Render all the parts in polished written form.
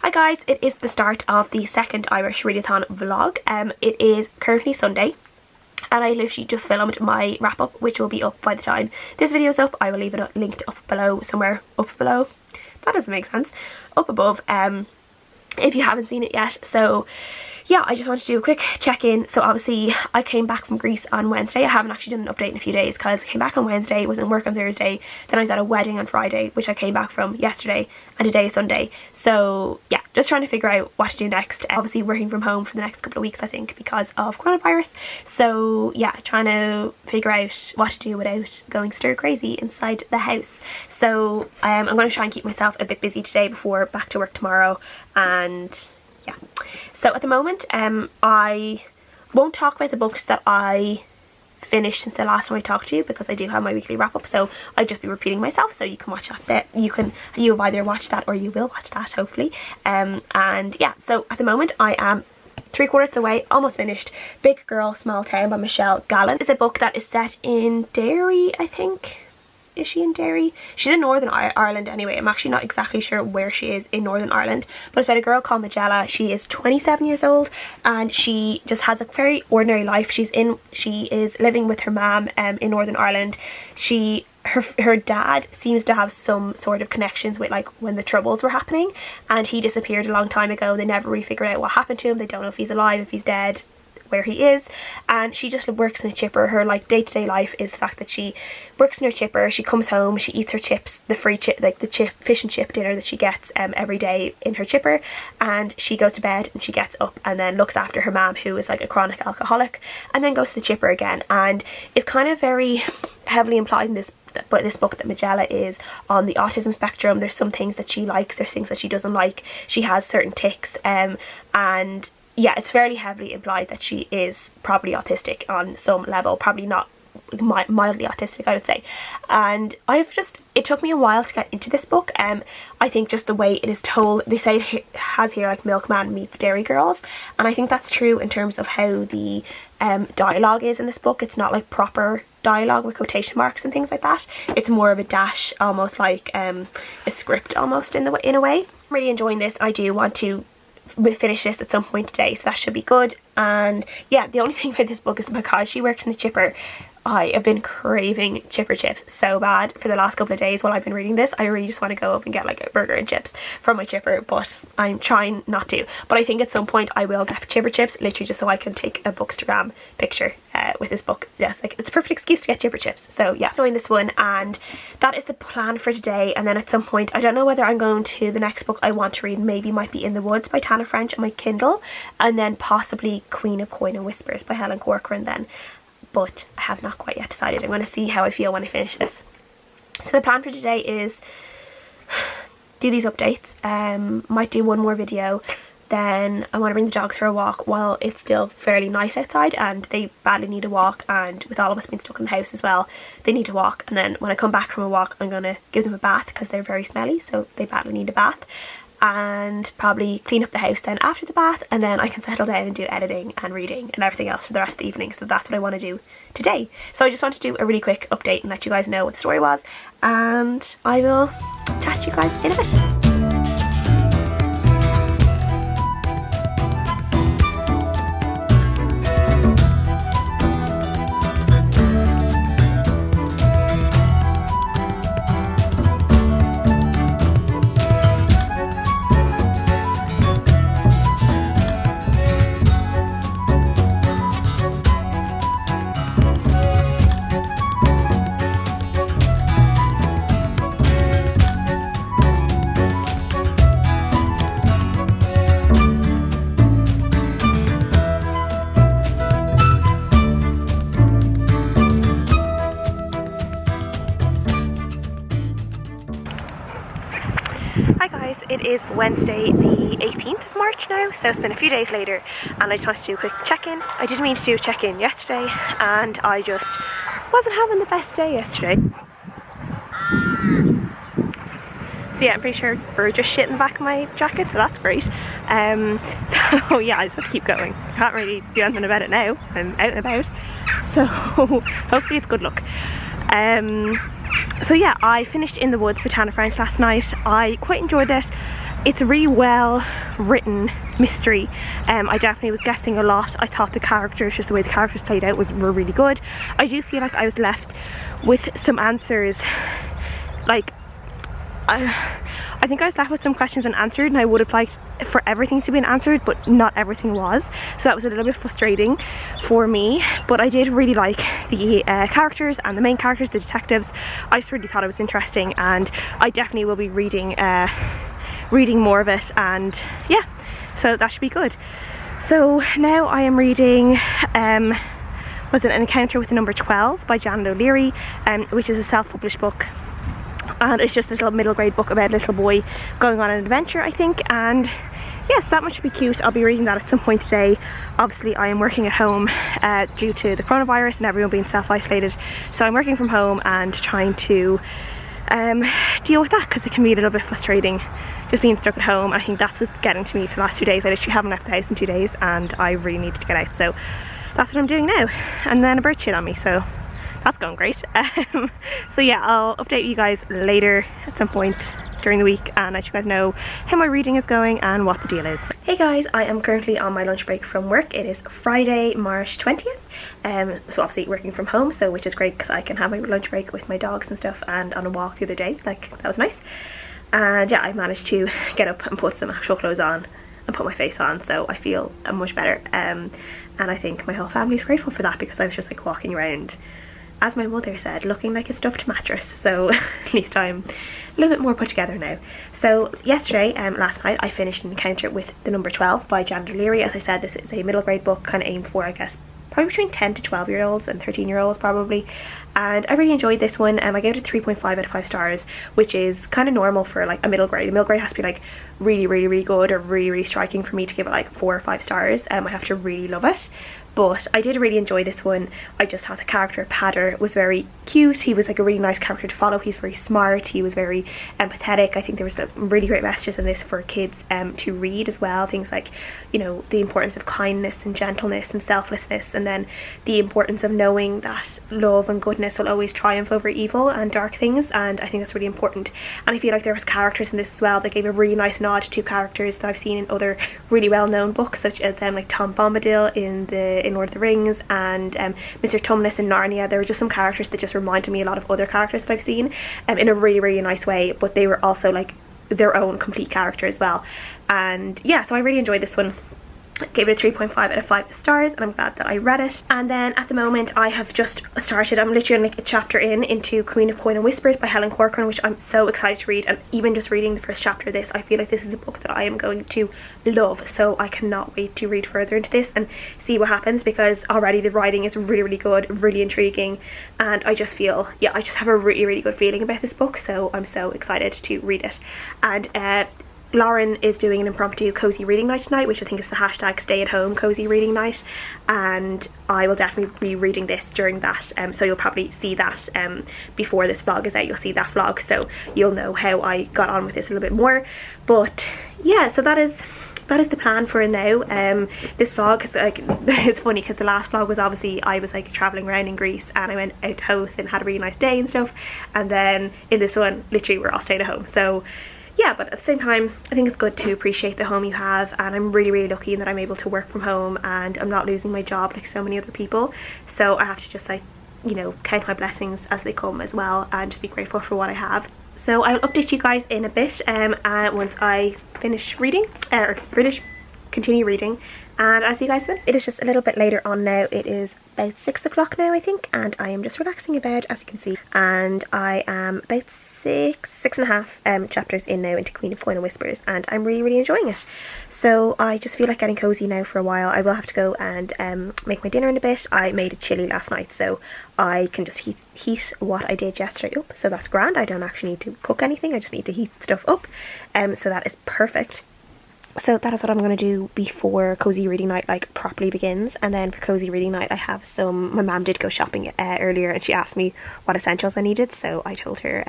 Hi guys, it is the start of the second Irish Readathon vlog. It is currently Sunday and I literally just filmed my wrap up, which will be up by the time this video is up. I will leave it linked up below, somewhere up below. That doesn't make sense. Up above, if you haven't seen it yet. So yeah, I just wanted to do a quick check-in. So obviously I came back from Greece on Wednesday. I haven't actually done an update in a few days because I came back on Wednesday, was in work on Thursday, then I was at a wedding on Friday, which I came back from yesterday, and today is Sunday. So yeah, just trying to figure out what to do next. Obviously working from home for the next couple of weeks, I think, because of coronavirus. So yeah, trying to figure out what to do without going stir crazy inside the house. So I'm going to try and keep myself a bit busy today before back to work tomorrow. And yeah, so at the moment I won't talk about the books that I finished since the last time I talked to you, because I do have my weekly wrap up, so I'd just be repeating myself. So you can watch that bit, you've either watched that or you will watch that hopefully. And yeah, so at the moment I am 3/4 of the way, almost finished. Big Girl Small Town by Michelle Gallen. It's a book that is set in Derry, I think. Is she in Derry? She's in Northern Ireland anyway. I'm actually not exactly sure where she is in Northern Ireland, but it's about a girl called Magella. She is 27 years old and she just has a very ordinary life. She is living with her mum in Northern Ireland. Her dad seems to have some sort of connections with like when the Troubles were happening, and he disappeared a long time ago. They never really figured out what happened to him. They don't know if he's alive, if he's dead, where he is. And she just works in a chipper. Her like day-to-day life is the fact that she works in her chipper. She comes home, she eats her chips, the free chip, like the fish and chip dinner that she gets every day in her chipper, and she goes to bed and she gets up and then looks after her mom, who is like a chronic alcoholic, and then goes to the chipper again. And it's kind of very heavily implied in this book that Magella is on the autism spectrum. There's some things that she likes, there's things that she doesn't like. She has certain tics, and yeah, it's fairly heavily implied that she is probably autistic on some level, probably not mildly autistic, I would say. And it took me a while to get into this book. I think just the way it is told, they say it has here like Milkman meets Dairy Girls, and I think that's true in terms of how the dialogue is in this book. It's not like proper dialogue with quotation marks and things like that. It's more of a dash, almost like a script almost in a way. I'm really enjoying this. I do want to finish this at some point today, so that should be good. And yeah, the only thing about this book is because she works in a chipper, I have been craving chipper chips so bad for the last couple of days while I've been reading this. I really just want to go up and get like a burger and chips from my chipper, but I'm trying not to. But I think at some point I will get chipper chips, literally just so I can take a Bookstagram picture with this book. Yes, like it's a perfect excuse to get chipper chips. So yeah, enjoying this one, and that is the plan for today. And then at some point, I don't know whether I'm going to, the next book I want to read maybe might be In the Woods by Tana French on my Kindle, and then possibly Queen of Coin and Whispers by Helen Corcoran then. But I have not quite yet decided. I'm going to see how I feel when I finish this. So the plan for today is do these updates. Might do one more video. Then I want to bring the dogs for a walk while it's still fairly nice outside, and they badly need a walk, and with all of us being stuck in the house as well, they need to walk. And then when I come back from a walk, I'm going to give them a bath because they're very smelly, so they badly need a bath. And probably clean up the house then after the bath, and then I can settle down and do editing and reading and everything else for the rest of the evening. So that's what I want to do today. So I just want to do a really quick update and let you guys know what the story was, and I will chat to you guys in a bit. It is Wednesday the 18th of March now, so it's been a few days later, and I just wanted to do a quick check-in. I didn't mean to do a check-in yesterday, and I just wasn't having the best day yesterday. So yeah, I'm pretty sure birds just shit in the back of my jacket, so that's great. So yeah, I just have to keep going. I can't really do anything about it now. I'm out and about, so hopefully it's good luck. So yeah, I finished In the Woods by Tana French last night. I quite enjoyed it. It's a really well written mystery. I definitely was guessing a lot. I thought the characters, just the way the characters played out, were really good. I do feel like I was left with some answers, like I think I was left with some questions unanswered, and I would have liked for everything to be answered, but not everything was. So that was a little bit frustrating for me, but I did really like the characters and the main characters, the detectives. I just really thought it was interesting, and I definitely will be reading more of it, and yeah, so that should be good. So now I am reading was it An Encounter with the Number 12 by Janet O'Leary, which is a self-published book, and it's just a little middle grade book about a little boy going on an adventure, I think. And yes, that much should be cute. I'll be reading that at some point today. Obviously I am working at home due to the coronavirus and everyone being self-isolated, so I'm working from home and trying to deal with that, because it can be a little bit frustrating just being stuck at home. I think that's what's getting to me for the last 2 days. I literally haven't left the house in 2 days, and I really needed to get out, so that's what I'm doing now. And then a bird shit on me, so that's going great. So yeah, I'll update you guys later at some point during the week and let you guys know how my reading is going and what the deal is. Hey guys, I am currently on my lunch break from work. It is Friday, March 20th. So obviously working from home, so which is great because I can have my lunch break with my dogs and stuff and on a walk the other day. Like, that was nice. And yeah, I managed to get up and put some actual clothes on and put my face on, so I feel much better. And I think my whole family is grateful for that, because I was just like walking around, as my mother said, looking like a stuffed mattress. So at least I'm a little bit more put together now. So yesterday, last night, I finished An Encounter with the Number 12 by Janet O'Leary. As I said, this is a middle grade book, kind of aimed for, I guess, probably between 10 to 12 year olds and 13 year olds probably. And I really enjoyed this one. I gave it a 3.5 out of 5 stars, which is kind of normal for like a middle grade. A middle grade has to be like really, really, really good or really, really striking for me to give it like 4 or 5 stars. I have to really love it. But I did really enjoy this one. I just thought the character Padder was very cute. He was like a really nice character to follow. He's very smart. He was very empathetic. I think there was really great messages in this for kids to read as well. Things like, you know, the importance of kindness and gentleness and selflessness, and then the importance of knowing that love and goodness will always triumph over evil and dark things. And I think that's really important. And I feel like there was characters in this as well that gave a really nice nod to characters that I've seen in other really well-known books, such as like Tom Bombadil in Lord of the Rings, and Mr. Tumnus in Narnia. There were just some characters that just reminded me a lot of other characters that I've seen in a really, really nice way, but they were also like their own complete character as well. And yeah, so I really enjoyed this one. Gave it a 3.5 out of 5 stars, and I'm glad that I read it. And then at the moment I have just started, I'm literally like a chapter into Queen of Coin and Whispers by Helen Corcoran, which I'm so excited to read. And even just reading the first chapter of this, I feel like this is a book that I am going to love, so I cannot wait to read further into this and see what happens, because already the writing is really, really good, really intriguing, and I just feel, yeah, I just have a really, really good feeling about this book, so I'm so excited to read it. And Lauren is doing an impromptu cozy reading night tonight, which I think is the hashtag stay at home cozy reading night, and I will definitely be reading this during that, so you'll probably see that before this vlog is out. You'll see that vlog, so you'll know how I got on with this a little bit more. But yeah, so that is the plan for now. This vlog is like, it's funny because the last vlog was obviously I was like traveling around in Greece, and I went out to Hoth and had a really nice day and stuff, and then in this one literally we're all staying at home. So yeah, but at the same time I think it's good to appreciate the home you have, and I'm really, really lucky in that I'm able to work from home and I'm not losing my job like so many other people. So I have to just like, you know, count my blessings as they come as well, and just be grateful for what I have. So I'll update you guys in a bit once I finish reading, or continue reading, and I'll see you guys then. It is just a little bit later on now. It is about 6 o'clock now, I think, and I am just relaxing in bed, as you can see, and I am about six and a half chapters in now into Queen of Coin and Whispers, and I'm really, really enjoying it. So I just feel like getting cozy now for a while. I will have to go and make my dinner in a bit. I made a chili last night, so I can just heat what I did yesterday up, so that's grand. I don't actually need to cook anything, I just need to heat stuff up, so that is perfect. So that is what I'm going to do before cozy reading night like properly begins. And then for cozy reading night I have my mum did go shopping earlier, and she asked me what essentials I needed, so I told her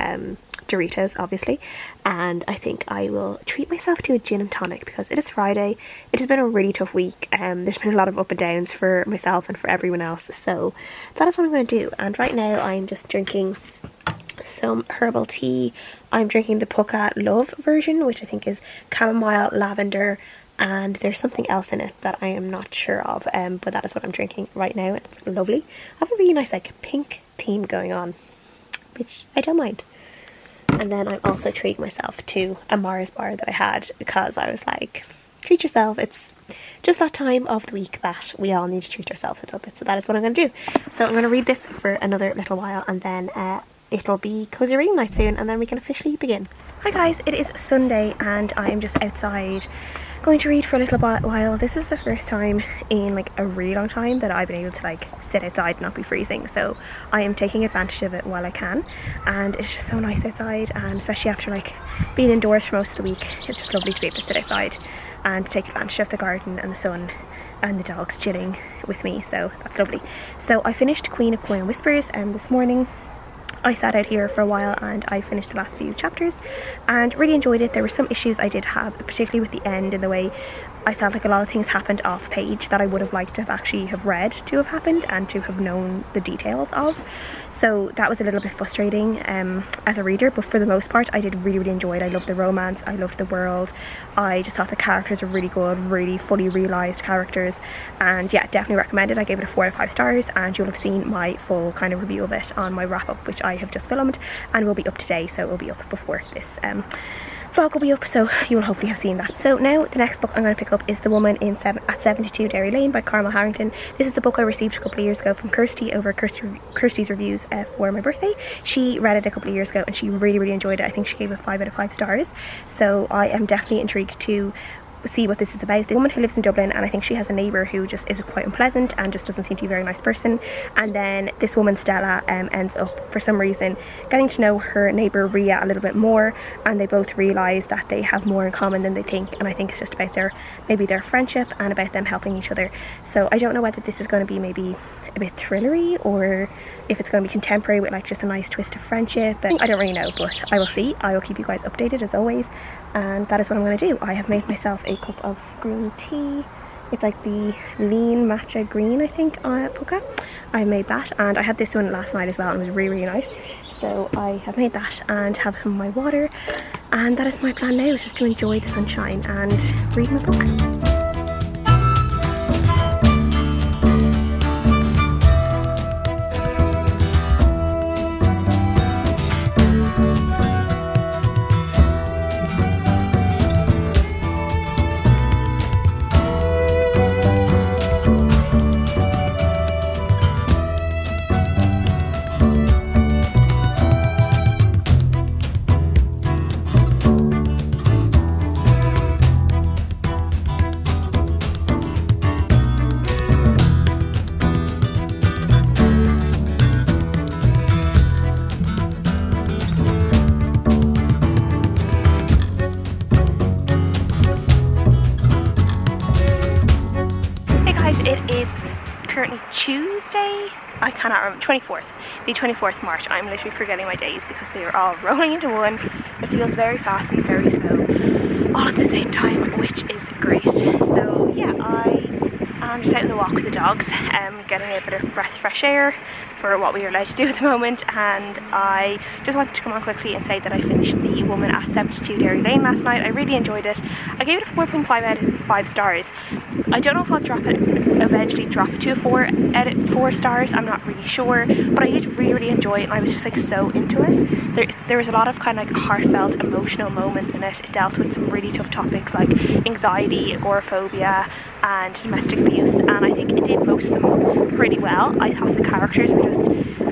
Doritos obviously, and I think I will treat myself to a gin and tonic because it is Friday. It has been a really tough week, there's been a lot of up and downs for myself and for everyone else, so that is what I'm going to do. And right now I'm just drinking some herbal tea. I'm drinking the Pukka Love version, which I think is chamomile, lavender, and there's something else in it that I am not sure of, but that is what I'm drinking right now. It's lovely. I have a really nice like pink theme going on, which I don't mind. And then I'm also treating myself to a Mars bar that I had, because I was like, treat yourself. It's just that time of the week that we all need to treat ourselves a little bit. So that is what I'm going to do. So I'm going to read this for another little while, and then it'll be cozy reading night soon, and then we can officially begin. Hi guys, it is Sunday and I am just outside going to read for a little while. This is the first time in like a really long time that I've been able to like sit outside and not be freezing, so I am taking advantage of it while I can, and it's just so nice outside, and especially after like being indoors for most of the week, it's just lovely to be able to sit outside and take advantage of the garden and the sun and the dogs chilling with me, so that's lovely. So I finished Queen of Coin Whispers this morning. I sat out here for a while and I finished the last few chapters and really enjoyed it. There were some issues I did have, particularly with the end, in the way I felt like a lot of things happened off page that I would have liked to have actually have read to have happened and to have known the details of. So that was a little bit frustrating as a reader, but for the most part I did really enjoy it. I loved the romance, I loved the world, I just thought the characters were really good, really fully realised characters, and yeah, definitely recommend it. I gave it a 4 out of 5 stars, and you'll have seen my full kind of review of it on my wrap up, which I have just filmed and will be up today, so it will be up before this vlog will be up, so you will hopefully have seen that. So now the next book I'm going to pick up is The Woman at 72 Derry Lane by Carmel Harrington. This is a book I received a couple of years ago from Kirsty over Kirsty's reviews for my birthday. She read it a couple of years ago and she really enjoyed it. I think she gave it 5 out of 5 stars, so I am definitely intrigued to see what this is about. The woman who lives in Dublin, and I think she has a neighbour who just is quite unpleasant and just doesn't seem to be a very nice person, and then this woman Stella ends up for some reason getting to know her neighbour Ria a little bit more, and they both realise that they have more in common than they think, and I think it's just about maybe their friendship and about them helping each other. So I don't know whether this is going to be maybe a bit thrillery or if it's going to be contemporary with like just a nice twist of friendship. But I don't really know, but I will see. I will keep you guys updated as always, and that is what I'm going to do. I have made myself a cup of green tea. It's like the lean matcha green, I think, Pukka. I made that, and I had this one last night as well, and it was really nice. So I have made that and have some of my water, and that is my plan now, is just to enjoy the sunshine and read my book. It is currently Tuesday, I cannot remember, 24th, the 24th March. I'm literally forgetting my days because they are all rolling into one. It feels very fast and very slow all at the same time, which is great. So yeah, I'm just out on the walk with the dogs, getting a bit of breath of fresh air for what we are allowed to do at the moment, and I just wanted to come on quickly and say that I finished The Woman at 72 Derry Lane last night. I really enjoyed it. I gave it a 4.5 out of 5 stars. I don't know if I'll eventually drop it to a 4 stars, I'm not really sure, but I did really enjoy it, and I was just like so into it. There was a lot of kind of like heartfelt emotional moments in it. It dealt with some really tough topics like anxiety, agoraphobia and domestic abuse, and I think it did most of them pretty well. I thought the characters were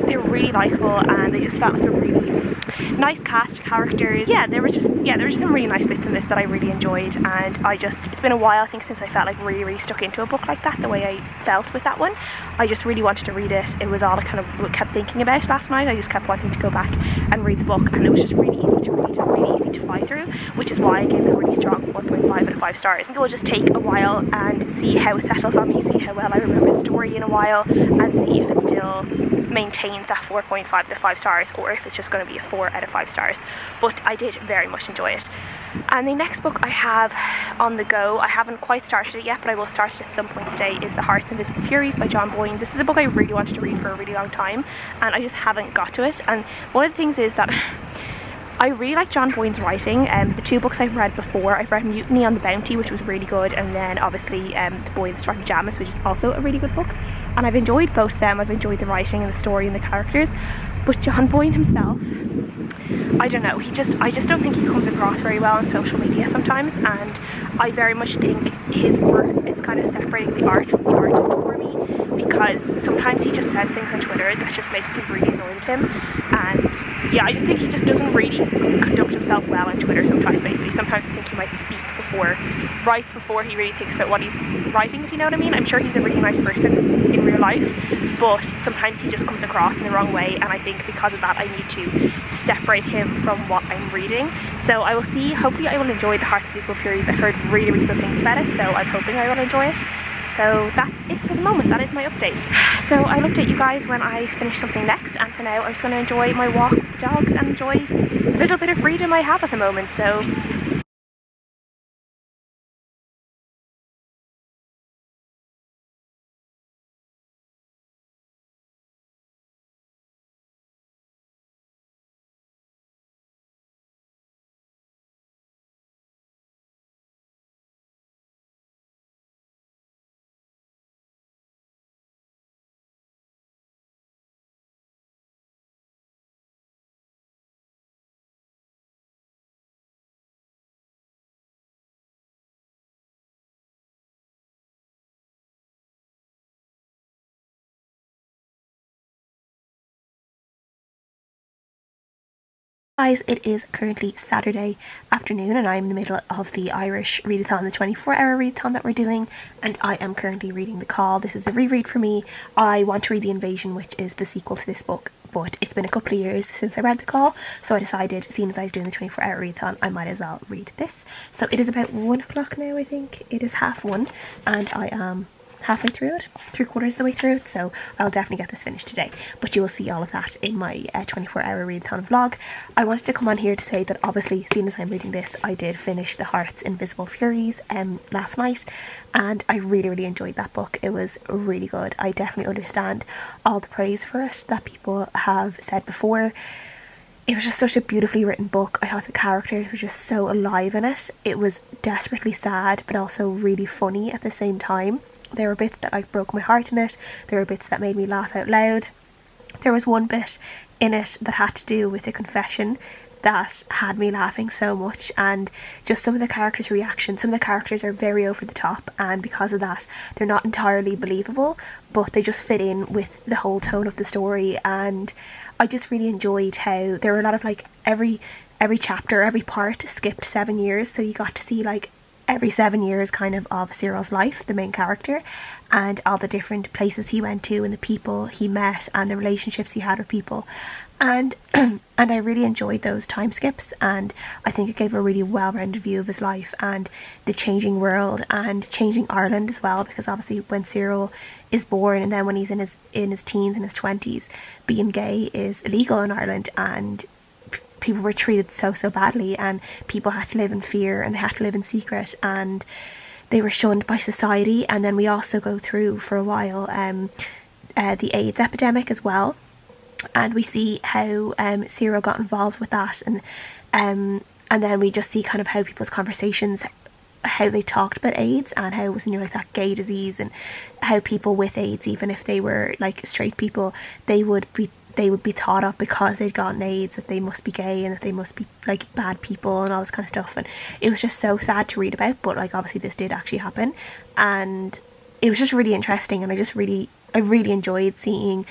they were really likeable, and they just felt like a really nice cast of characters. Yeah, there was just some really nice bits in this that I really enjoyed, and it's been a while I think since I felt like really stuck into a book like that, the way I felt with that one. I just really wanted to read it. It was all I kind of kept thinking about last night. I just kept wanting to go back and read the book, and it was just really easy to read and really easy to follow. buy through, which is why I gave it a really strong 4.5 out of 5 stars. I think it will just take a while and see how it settles on me, see how well I remember the story in a while, and see if it still maintains that 4.5 out of 5 stars or if it's just going to be a 4 out of 5 stars. But I did very much enjoy it. And the next book I have on the go, I haven't quite started it yet, but I will start it at some point today, is The Heart's Invisible Furies by John Boyne. This is a book I really wanted to read for a really long time, and I just haven't got to it. And one of the things is that I really like John Boyne's writing. The 2 books I've read before, I've read Mutiny on the Bounty, which was really good, and then obviously The Boy in the Striped Pyjamas, which is also a really good book. And I've enjoyed both of them. I've enjoyed the writing and the story and the characters. But John Boyne himself, I don't know, I just don't think he comes across very well on social media sometimes, and I very much think his work is kind of separating the art from the artist for me, because sometimes he just says things on Twitter that just make me really annoyed with him. And yeah, I just think he just doesn't really conduct himself well on Twitter sometimes, basically. Sometimes I think he might speak writes before he really thinks about what he's writing, if you know what I mean. I'm sure he's a really nice person in real life, but sometimes he just comes across in the wrong way, and I think because of that I need to separate him from what I'm reading. So I will see. Hopefully I will enjoy The Heart's Invisible Furies. I've heard really, really good things about it, so I'm hoping I will enjoy it. So that's it for the moment. That is my update. So I'll update you guys when I finish something next, and for now I'm just going to enjoy my walk with the dogs and enjoy the little bit of freedom I have at the moment. So guys, it is currently Saturday afternoon and I'm in the middle of the Irish Readathon, the 24-hour readathon that we're doing, and I am currently reading The Call. This is a reread for me. I want to read The Invasion, which is the sequel to this book, but it's been a couple of years since I read The Call, so I decided, seeing as I was doing the 24-hour readathon, I might as well read this. So it is about 1 o'clock now, I think. It is 1:30, and I am halfway through it, 3/4 of the way through it, so I'll definitely get this finished today, but you will see all of that in my 24-hour readathon vlog. I wanted to come on here to say that obviously, seeing as I'm reading this, I did finish The Heart's Invisible Furies last night, and I really, really enjoyed that book. It was really good. I definitely understand all the praise for it that people have said before. It was just such a beautifully written book. I thought the characters were just so alive in it. It was desperately sad, but also really funny at the same time. There were bits that like broke my heart in it. There were bits that made me laugh out loud. There was one bit in it that had to do with a confession that had me laughing so much, and just some of the characters' reactions. Some of the characters are very over the top, and because of that they're not entirely believable, but they just fit in with the whole tone of the story. And I just really enjoyed how there were a lot of like every chapter, every part skipped 7 years, so you got to see like every 7 years kind of Cyril's life, the main character, and all the different places he went to and the people he met and the relationships he had with people, and and I really enjoyed those time skips, and I think it gave a really well-rounded view of his life and the changing world and changing Ireland as well, because obviously when Cyril is born and then when he's in his teens and his 20s, being gay is illegal in Ireland, and people were treated so badly, and people had to live in fear and they had to live in secret, and they were shunned by society. And then we also go through for a while the AIDS epidemic as well, and we see how Cyril got involved with that, and then we just see kind of how people's conversations, how they talked about AIDS and how it was like that gay disease, and how people with AIDS, even if they were like straight people, they would be thought of because they'd gotten AIDS that they must be gay and that they must be like bad people and all this kind of stuff. And it was just so sad to read about, but like obviously this did actually happen, and it was just really interesting. And I really enjoyed seeing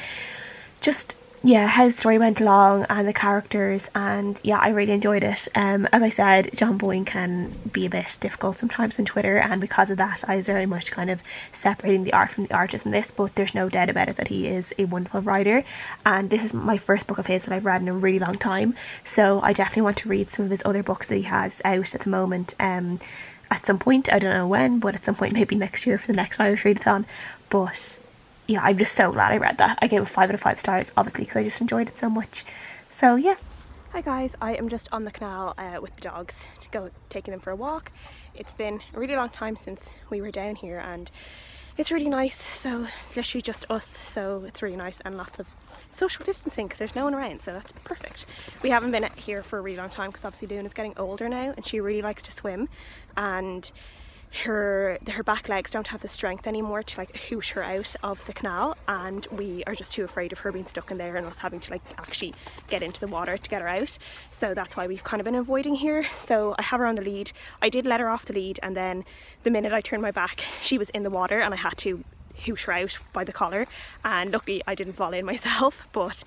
just yeah, how the story went along and the characters, and yeah, I really enjoyed it. As I said, John Boyne can be a bit difficult sometimes on Twitter, and because of that I was very much kind of separating the art from the artist in this, but there's no doubt about it that he is a wonderful writer, and this is my first book of his that I've read in a really long time, so I definitely want to read some of his other books that he has out at the moment at some point. I don't know when, but at some point, maybe next year for the next Irish Readathon. But yeah, I'm just so glad I read that. I gave it 5 out of 5 stars, obviously, because I just enjoyed it so much. So yeah. Hi guys, I am just on the canal with the dogs, taking them for a walk. It's been a really long time since we were down here, and it's really nice. So it's literally just us, so it's really nice, and lots of social distancing because there's no one around, so that's perfect. We haven't been here for a really long time because obviously Luna's getting older now and she really likes to swim, and her back legs don't have the strength anymore to like hoosh her out of the canal, and we are just too afraid of her being stuck in there and us having to like actually get into the water to get her out. So that's why we've kind of been avoiding here. So I have her on the lead. I did let her off the lead, and then the minute I turned my back she was in the water and I had to hoosh her out by the collar, and luckily I didn't fall in myself, but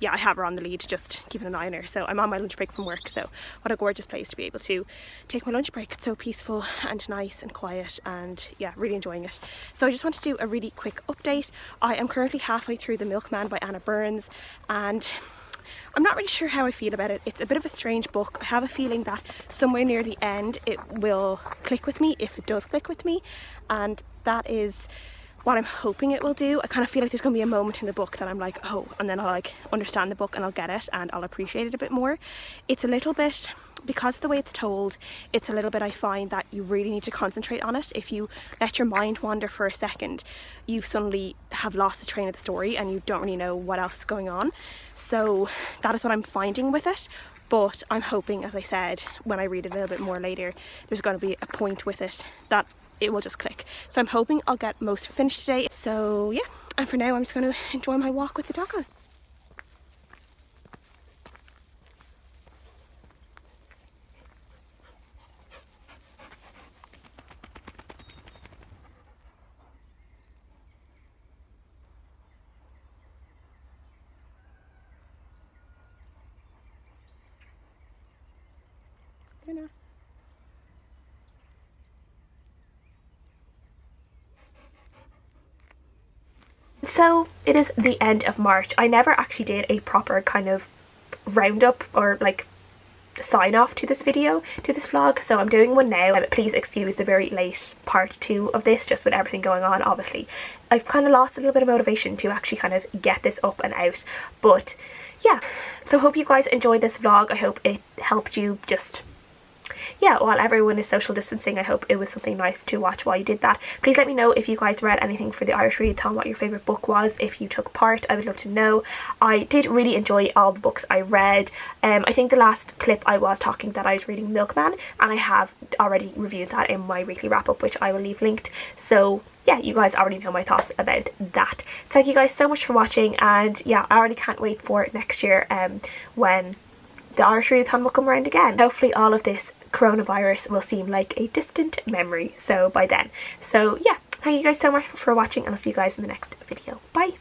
yeah, I have her on the lead, just keeping an eye on her. So I'm on my lunch break from work, so what a gorgeous place to be able to take my lunch break. It's so peaceful and nice and quiet, and yeah, really enjoying it. So I just want to do a really quick update. I am currently halfway through The Milkman by Anna Burns, and I'm not really sure how I feel about it. It's a bit of a strange book. I have a feeling that somewhere near the end it will click with me, if it does click with me, and that is what I'm hoping it will do. I kind of feel like there's going to be a moment in the book that I'm like, oh, and then I'll like understand the book and I'll get it and I'll appreciate it a bit more. It's a little bit, because of the way it's told, it's a little bit, I find that you really need to concentrate on it. If you let your mind wander for a second, you suddenly have lost the train of the story and you don't really know what else is going on. So that is what I'm finding with it. But I'm hoping, as I said, when I read it a little bit more later, there's going to be a point with it that it will just click. So I'm hoping I'll get most of it finished today. So yeah, and for now I'm just going to enjoy my walk with the doggos. Luna. So it is the end of March. I never actually did a proper kind of roundup or like sign off to this video, to this vlog, so I'm doing one now. Please excuse the very late part 2 of this, just with everything going on. Obviously I've kind of lost a little bit of motivation to actually kind of get this up and out, but yeah. So hope you guys enjoyed this vlog. I hope it helped you just, yeah, while everyone is social distancing, I hope it was something nice to watch while you did that. Please let me know if you guys read anything for the Irish Readathon, what your favourite book was, if you took part. I would love to know. I did really enjoy all the books I read. I think the last clip I was talking that I was reading Milkman, and I have already reviewed that in my weekly wrap up, which I will leave linked. So yeah, you guys already know my thoughts about that. So thank you guys so much for watching, and yeah, I already can't wait for next year when the Irish Readathon will come around again. Hopefully all of this coronavirus will seem like a distant memory so by then. So yeah, thank you guys so much for watching, and I'll see you guys in the next video. Bye.